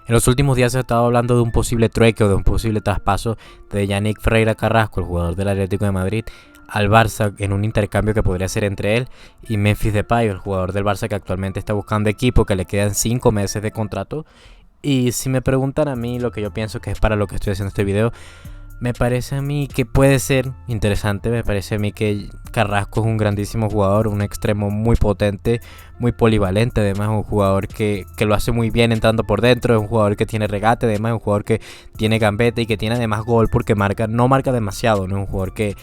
En los últimos días se ha estado hablando de un posible trueque o de un posible traspaso de Yannick Ferreira Carrasco, el jugador del Atlético de Madrid, al Barça en un intercambio que podría ser entre él y Memphis Depay, el jugador del Barça que actualmente está buscando equipo, que le quedan 5 meses de contrato. Y si me preguntan a mí lo que yo pienso que es para lo que estoy haciendo este video, me parece a mí que puede ser interesante. Me parece a mí que Carrasco es un grandísimo jugador, un extremo muy potente, muy polivalente. Además, un jugador que lo hace muy bien entrando por dentro. Es un jugador que tiene regate, además, es un jugador que tiene gambeta y que tiene además gol porque no marca demasiado. No es un jugador que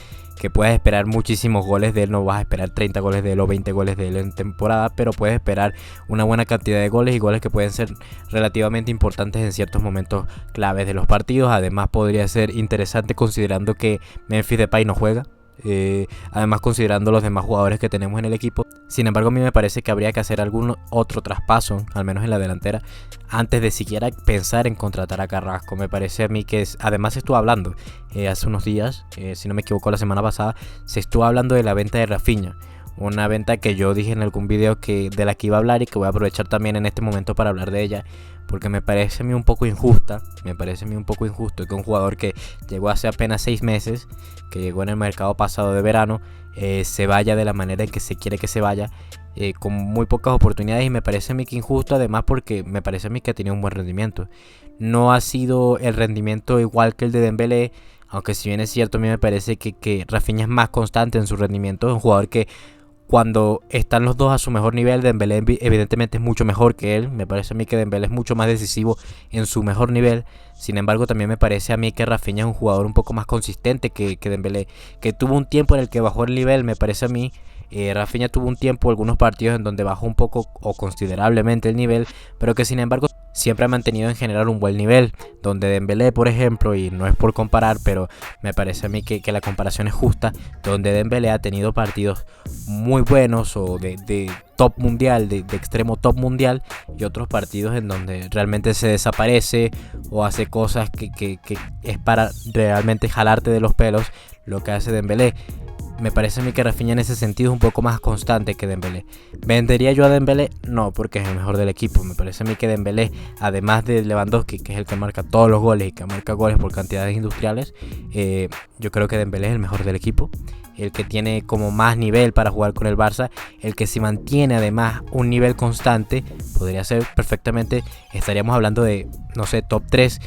puedes esperar muchísimos goles de él. No vas a esperar 30 goles de él o 20 goles de él en temporada, pero puedes esperar una buena cantidad de goles y goles que pueden ser relativamente importantes en ciertos momentos claves de los partidos. Además, podría ser interesante considerando que Memphis Depay no juega. Además, considerando los demás jugadores que tenemos en el equipo. Sin embargo, a mí me parece que habría que hacer algún otro traspaso, al menos en la delantera, antes de siquiera pensar en contratar a Carrasco. Me parece a mí que además se estuvo hablando hace unos días, si no me equivoco la semana pasada, se estuvo hablando de la venta de Rafinha. Una venta que yo dije en algún video de la que iba a hablar y que voy a aprovechar también en este momento para hablar de ella, porque me parece a mí un poco injusta. Me parece a mí un poco injusto que un jugador que llegó hace apenas 6 meses, que llegó en el mercado pasado de verano, se vaya de la manera en que se quiere que se vaya, con muy pocas oportunidades. Y me parece a mí que injusto, además porque me parece a mí que ha tenido un buen rendimiento. No ha sido el rendimiento igual que el de Dembélé, aunque si bien es cierto, a mí me parece que Rafinha es más constante en su rendimiento. Es un jugador que cuando están los dos a su mejor nivel, Dembélé evidentemente es mucho mejor que él. Me parece a mí que Dembélé es mucho más decisivo en su mejor nivel. Sin embargo, también me parece a mí que Rafinha es un jugador un poco más consistente que Dembélé, que tuvo un tiempo en el que bajó el nivel. Me parece a mí, Rafinha tuvo un tiempo, algunos partidos en donde bajó un poco o considerablemente el nivel, pero que sin embargo siempre ha mantenido en general un buen nivel. Donde Dembélé, por ejemplo, y no es por comparar, pero me parece a mí que la comparación es justa, donde Dembélé ha tenido partidos muy buenos o de top mundial, de extremo top mundial, y otros partidos en donde realmente se desaparece o hace cosas que es para realmente jalarte de los pelos lo que hace Dembélé. Me parece a mí que Rafinha en ese sentido es un poco más constante que Dembélé. ¿Vendería yo a Dembélé? No, porque es el mejor del equipo. Me parece a mí que Dembélé, además de Lewandowski, que es el que marca todos los goles y que marca goles por cantidades industriales, yo creo que Dembélé es el mejor del equipo, el que tiene como más nivel para jugar con el Barça, el que si mantiene además un nivel constante, podría ser perfectamente, estaríamos hablando de, no sé, top 3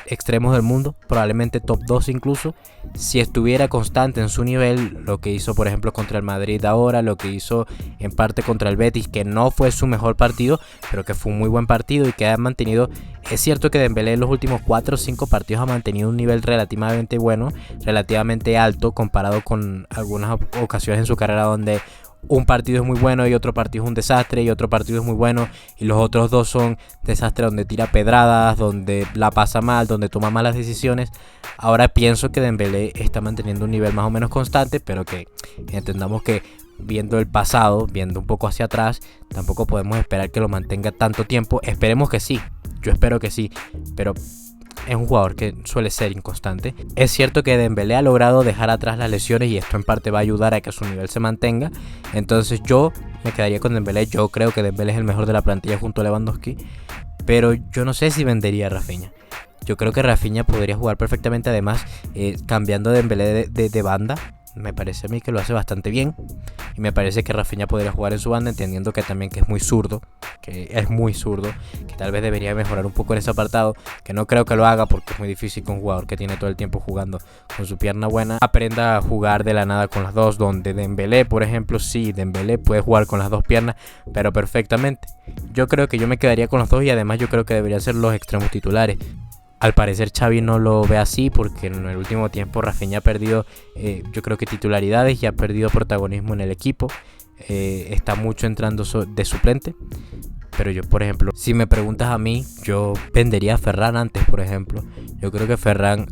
extremos del mundo, probablemente top 2 incluso, si estuviera constante en su nivel. Lo que hizo por ejemplo contra el Madrid ahora, lo que hizo en parte contra el Betis, que no fue su mejor partido, pero que fue un muy buen partido y que ha mantenido. Es cierto que Dembélé en los últimos 4 o 5 partidos ha mantenido un nivel relativamente bueno, relativamente alto, comparado con algunas ocasiones en su carrera donde un partido es muy bueno y otro partido es un desastre, y otro partido es muy bueno y los otros dos son desastres, donde tira pedradas, donde la pasa mal, donde toma malas decisiones. Ahora pienso que Dembélé está manteniendo un nivel más o menos constante, pero que entendamos que viendo el pasado, viendo un poco hacia atrás, tampoco podemos esperar que lo mantenga tanto tiempo. Esperemos que sí, yo espero que sí, pero es un jugador que suele ser inconstante. Es cierto que Dembélé ha logrado dejar atrás las lesiones y esto en parte va a ayudar a que su nivel se mantenga. Entonces yo me quedaría con Dembélé. Yo creo que Dembélé es el mejor de la plantilla junto a Lewandowski, pero yo no sé si vendería a Rafinha. Yo creo que Rafinha podría jugar perfectamente, además cambiando a Dembélé de banda. Me parece a mí que lo hace bastante bien. Y me parece que Rafinha podría jugar en su banda, entendiendo que también que es muy zurdo. Que tal vez debería mejorar un poco en ese apartado. Que no creo que lo haga, porque es muy difícil que un jugador que tiene todo el tiempo jugando con su pierna buena aprenda a jugar de la nada con las dos. Donde Dembélé, por ejemplo, sí, Dembélé puede jugar con las dos piernas, pero perfectamente. Yo creo que yo me quedaría con los dos, y además yo creo que deberían ser los extremos titulares. Al parecer Xavi no lo ve así, porque en el último tiempo Rafinha ha perdido, yo creo que titularidades, y ha perdido protagonismo en el equipo. Está mucho entrando de suplente. Pero yo, por ejemplo, si me preguntas a mí, yo vendería a Ferran antes, por ejemplo. Yo creo que Ferran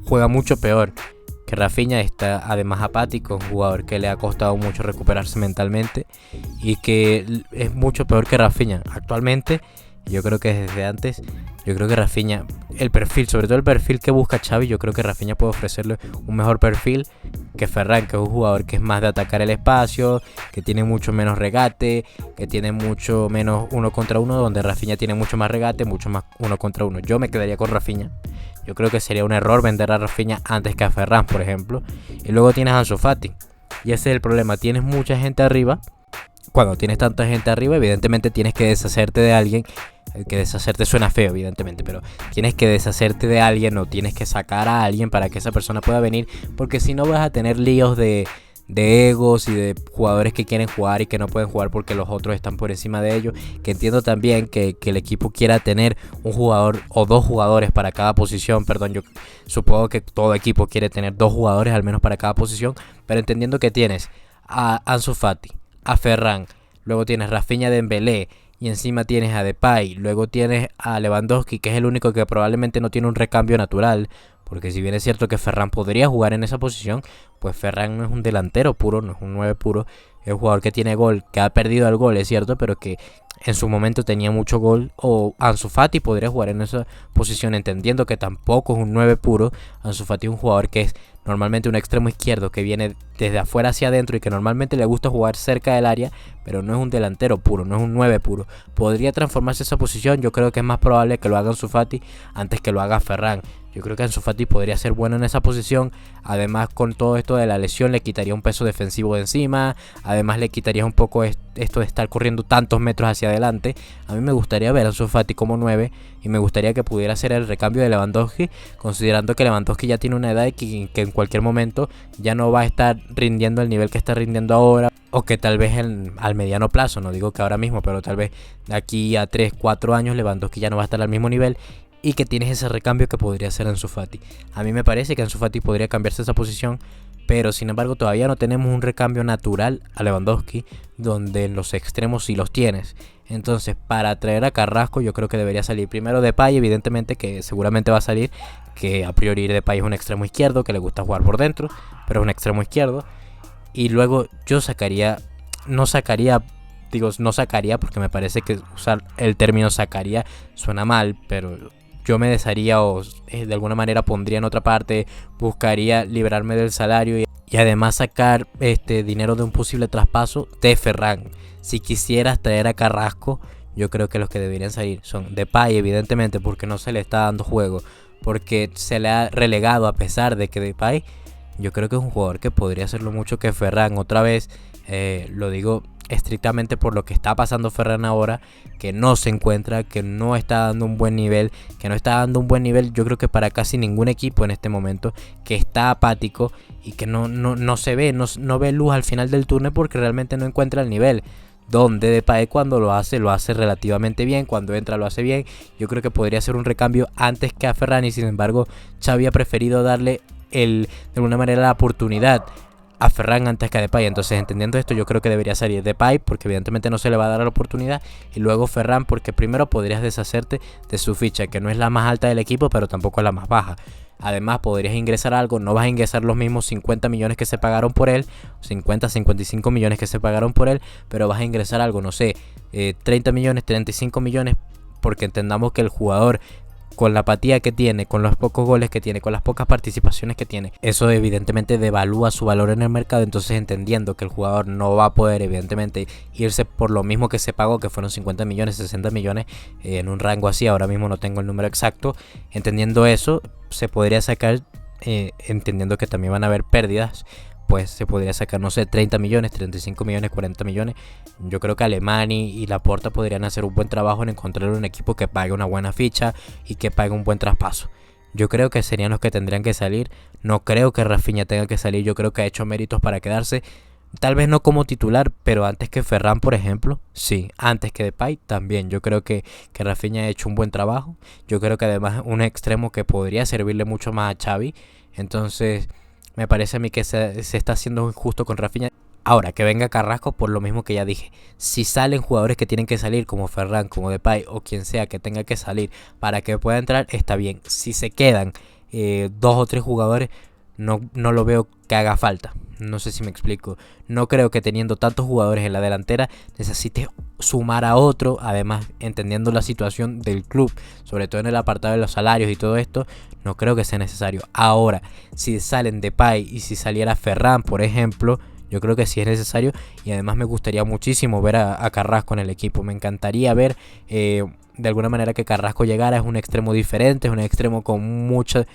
juega mucho peor que Rafinha. Está además apático, un jugador que le ha costado mucho recuperarse mentalmente y que es mucho peor que Rafinha. Actualmente, yo creo que desde antes, Yo creo que Rafinha, el perfil, sobre todo el perfil que busca Xavi, yo creo que Rafinha puede ofrecerle un mejor perfil que Ferran, que es un jugador que es más de atacar el espacio, que tiene mucho menos regate, que tiene mucho menos uno contra uno, donde Rafinha tiene mucho más regate, mucho más uno contra uno. Yo me quedaría con Rafinha. Yo creo que sería un error vender a Rafinha antes que a Ferran, por ejemplo. Y luego tienes a Ansu Fati. Y ese es el problema, tienes mucha gente arriba. Cuando tienes tanta gente arriba, evidentemente tienes que deshacerte de alguien. Que deshacerte suena feo, evidentemente, pero tienes que deshacerte de alguien o tienes que sacar a alguien para que esa persona pueda venir, porque si no vas a tener líos de egos y de jugadores que quieren jugar y que no pueden jugar porque los otros están por encima de ellos. Que entiendo también que el equipo quiera tener un jugador o dos jugadores para cada posición. Perdón, yo supongo que todo equipo quiere tener dos jugadores al menos para cada posición, pero entendiendo que tienes a Ansu Fati, a Ferran, luego tienes Rafinha, Dembélé y encima tienes a Depay, luego tienes a Lewandowski, que es el único que probablemente no tiene un recambio natural, porque si bien es cierto que Ferran podría jugar en esa posición, pues Ferran no es un delantero puro, no es un 9 puro, es un jugador que tiene gol, que ha perdido el gol, es cierto, pero que en su momento tenía mucho gol. O Ansu Fati podría jugar en esa posición, entendiendo que tampoco es un 9 puro. Ansu Fati es un jugador que es normalmente un extremo izquierdo que viene desde afuera hacia adentro y que normalmente le gusta jugar cerca del área, pero no es un delantero puro, no es un 9 puro. Podría transformarse esa posición, yo creo que es más probable que lo haga Ansu Fati antes que lo haga Ferran. Yo creo que Ansu Fati podría ser bueno en esa posición. Además, con todo esto de la lesión, le quitaría un peso defensivo de encima. Además, le quitaría un poco esto de estar corriendo tantos metros hacia adelante. A mí me gustaría ver a Ansu Fati como 9 y me gustaría que pudiera hacer el recambio de Lewandowski, considerando que Lewandowski ya tiene una edad y que en cualquier momento ya no va a estar rindiendo el nivel que está rindiendo ahora. O que tal vez al mediano plazo, no digo que ahora mismo, pero tal vez de aquí a 3, 4 años Lewandowski ya no va a estar al mismo nivel. Y que tienes ese recambio que podría ser Ansu Fati. A mí me parece que Ansu Fati podría cambiarse esa posición, pero sin embargo todavía no tenemos un recambio natural a Lewandowski, donde en los extremos sí los tienes. Entonces, para traer a Carrasco, yo creo que debería salir primero Depay, evidentemente, que seguramente va a salir, que a priori Depay es un extremo izquierdo, que le gusta jugar por dentro, pero es un extremo izquierdo. Y luego yo no sacaría porque me parece que usar el término sacaría suena mal, pero yo me desharía o de alguna manera pondría en otra parte, buscaría liberarme del salario y además sacar dinero de un posible traspaso de Ferran. Si quisieras traer a Carrasco, yo creo que los que deberían salir son Depay, evidentemente, porque no se le está dando juego, porque se le ha relegado, a pesar de que Depay, yo creo que es un jugador que podría hacerlo mucho que Ferran. Otra vez, lo digo estrictamente por lo que está pasando Ferran ahora, que no se encuentra, que no está dando un buen nivel, yo creo que para casi ningún equipo en este momento, que está apático y que no se ve, no ve luz al final del túnel porque realmente no encuentra el nivel. Donde Depay cuando lo hace relativamente bien, cuando entra lo hace bien. Yo creo que podría ser un recambio antes que a Ferran y sin embargo Xavi ha preferido darle de alguna manera la oportunidad a Ferran antes que a Depay. Entonces, entendiendo esto, yo creo que debería salir Depay porque evidentemente no se le va a dar la oportunidad, y luego Ferran porque primero podrías deshacerte de su ficha, que no es la más alta del equipo pero tampoco es la más baja. Además podrías ingresar algo, no vas a ingresar los mismos 50 millones que se pagaron por él, 50, 55 millones que se pagaron por él, pero vas a ingresar algo, no sé, 30 millones, 35 millones, porque entendamos que el jugador, con la apatía que tiene, con los pocos goles que tiene, con las pocas participaciones que tiene, eso evidentemente devalúa su valor en el mercado. Entonces, entendiendo que el jugador no va a poder evidentemente irse por lo mismo que se pagó, que fueron 50 millones, 60 millones, en un rango así, ahora mismo no tengo el número exacto, entendiendo eso, se podría sacar, entendiendo que también van a haber pérdidas, pues se podría sacar, no sé, 30 millones, 35 millones, 40 millones. Yo creo que Alemany y Laporta podrían hacer un buen trabajo en encontrar un equipo que pague una buena ficha y que pague un buen traspaso. Yo creo que serían los que tendrían que salir. No creo que Rafinha tenga que salir, yo creo que ha hecho méritos para quedarse. Tal vez no como titular, pero antes que Ferran, por ejemplo, sí, antes que Depay también. Yo creo que Rafinha ha hecho un buen trabajo. Yo creo que además un extremo que podría servirle mucho más a Xavi. Entonces, me parece a mí que se está haciendo injusto con Rafinha. Ahora, que venga Carrasco, por lo mismo que ya dije. Si salen jugadores que tienen que salir, como Ferran, como Depay, o quien sea que tenga que salir para que pueda entrar, está bien. Si se quedan 2 o 3 jugadores, no lo veo que haga falta. No sé si me explico. No creo que teniendo tantos jugadores en la delantera necesites sumar a otro. Además, entendiendo la situación del club, sobre todo en el apartado de los salarios y todo esto, no creo que sea necesario. Ahora, si salen Depay y si saliera Ferran, por ejemplo, yo creo que sí es necesario. Y además me gustaría muchísimo ver a Carrasco en el equipo. Me encantaría ver de alguna manera que Carrasco llegara. Es un extremo diferente, es un extremo con mucha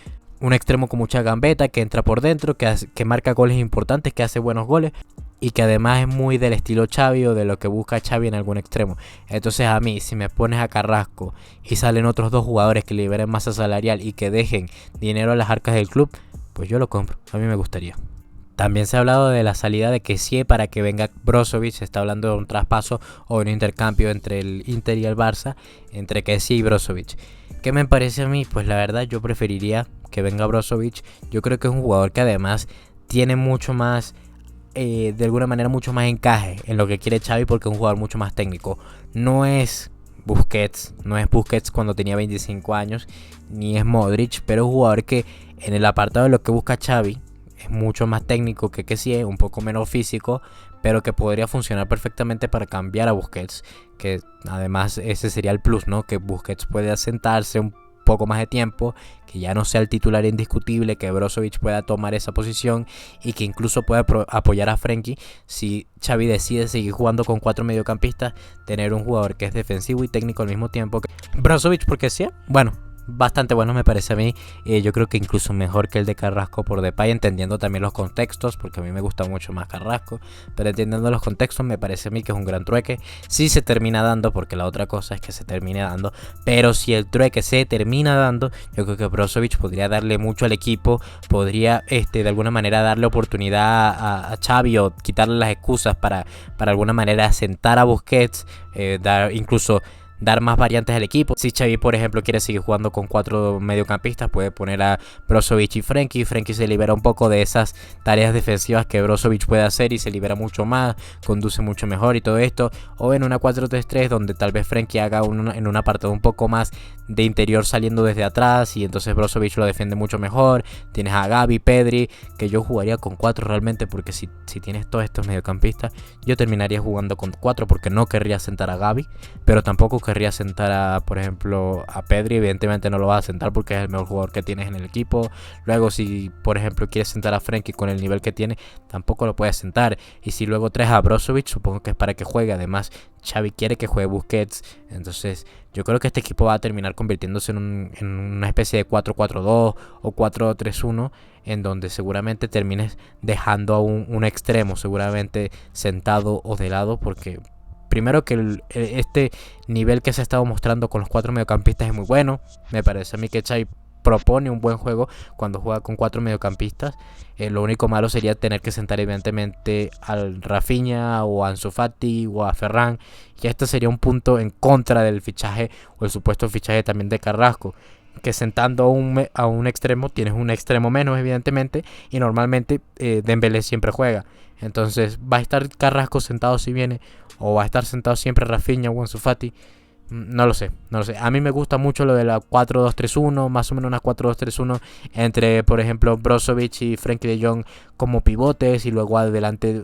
gambeta, que entra por dentro, que marca goles importantes, que hace buenos goles y que además es muy del estilo Xavi o de lo que busca Xavi en algún extremo. Entonces a mí, si me pones a Carrasco y salen otros dos jugadores que liberen masa salarial y que dejen dinero a las arcas del club, pues yo lo compro, a mí me gustaría. También se ha hablado de la salida de Kessie para que venga Brozovic. Se está hablando de un traspaso o un intercambio entre el Inter y el Barça, entre Kessie y Brozovic. ¿Qué me parece a mí? Pues la verdad yo preferiría que venga Brozovic. Yo creo que es un jugador que además tiene mucho más, de alguna manera mucho más encaje en lo que quiere Xavi, porque es un jugador mucho más técnico. No es Busquets cuando tenía 25 años, ni es Modric, pero es un jugador que en el apartado de lo que busca Xavi es mucho más técnico que sí, es un poco menos físico, pero que podría funcionar perfectamente para cambiar a Busquets, que además ese sería el plus, ¿no? Que Busquets puede asentarse un poco más de tiempo, que ya no sea el titular indiscutible, que Brozovic pueda tomar esa posición y que incluso pueda apoyar a Frenkie si Xavi decide seguir jugando con 4 mediocampistas, tener un jugador que es defensivo y técnico al mismo tiempo. Brozovic, porque sí, bueno, bastante bueno me parece a mí. Yo creo que incluso mejor que el de Carrasco por Depay, entendiendo también los contextos, porque a mí me gusta mucho más Carrasco, pero entendiendo los contextos me parece a mí que es un gran trueque. Si se termina dando, porque la otra cosa es que se termine dando, pero si el trueque se termina dando, yo creo que Brozovic podría darle mucho al equipo, podría de alguna manera darle oportunidad a Xavi o quitarle las excusas para alguna manera sentar a Busquets, incluso dar más variantes al equipo. Si Xavi, por ejemplo, quiere seguir jugando con 4 mediocampistas, puede poner a Brozovic y Frenkie. Frenkie se libera un poco de esas tareas defensivas que Brozovic puede hacer y se libera mucho más, conduce mucho mejor y todo esto. O en una 4-3-3 donde tal vez Frenkie haga en un apartado un poco más de interior saliendo desde atrás y entonces Brozovic lo defiende mucho mejor. Tienes a Gavi, Pedri, que yo jugaría con 4 realmente, porque si tienes todos estos mediocampistas, yo terminaría jugando con 4 porque no querría sentar a Gavi, pero tampoco querría sentar por ejemplo, a Pedri. Evidentemente no lo vas a sentar porque es el mejor jugador que tienes en el equipo. Luego, si por ejemplo quieres sentar a Frenkie con el nivel que tiene, tampoco lo puedes sentar. Y si luego traes a Brozovic, supongo que es para que juegue. Además, Xavi quiere que juegue Busquets. Entonces, yo creo que este equipo va a terminar convirtiéndose en una especie de 4-4-2 o 4-3-1, en donde seguramente termines dejando a un extremo seguramente sentado o de lado, porque primero que este nivel que se ha estado mostrando con los 4 mediocampistas es muy bueno. Me parece a mí que Xavi propone un buen juego cuando juega con 4 mediocampistas. Lo único malo sería tener que sentar evidentemente al Rafinha o a Ansu Fati o a Ferran, y este sería un punto en contra del fichaje o el supuesto fichaje también de Carrasco, que sentando a un extremo tienes un extremo menos evidentemente, y normalmente Dembélé siempre juega. Entonces va a estar Carrasco sentado si viene, o va a estar sentado siempre Rafinha o Ansu Fati. No lo sé. A mí me gusta mucho lo de la 4-2-3-1, más o menos una 4-2-3-1 entre, por ejemplo, Brozovic y Frenkie de Jong como pivotes, y luego adelante,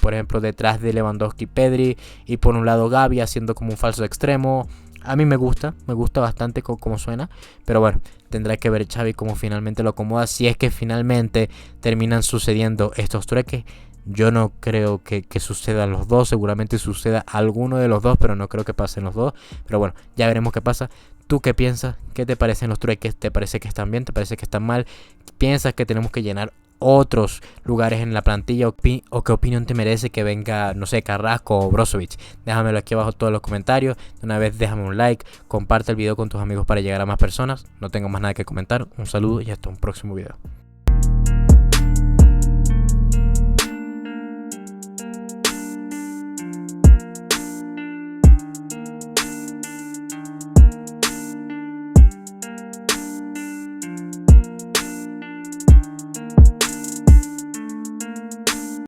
por ejemplo, detrás de Lewandowski, Pedri, y por un lado Gavi haciendo como un falso extremo. A mí me gusta bastante como suena, pero bueno, tendrá que ver Xavi cómo finalmente lo acomoda, si es que finalmente terminan sucediendo estos trueques. Yo no creo que sucedan los dos, seguramente suceda alguno de los dos, pero no creo que pasen los dos. Pero bueno, ya veremos qué pasa. ¿Tú qué piensas? ¿Qué te parecen los trueques? ¿Te parece que están bien? ¿Te parece que están mal? ¿Piensas que tenemos que llenar otros lugares en la plantilla? ¿O qué opinión te merece que venga, no sé, Carrasco o Brozovic? Déjamelo aquí abajo en todos los comentarios. De una vez déjame un like, comparte el video con tus amigos para llegar a más personas. No tengo más nada que comentar. Un saludo y hasta un próximo video.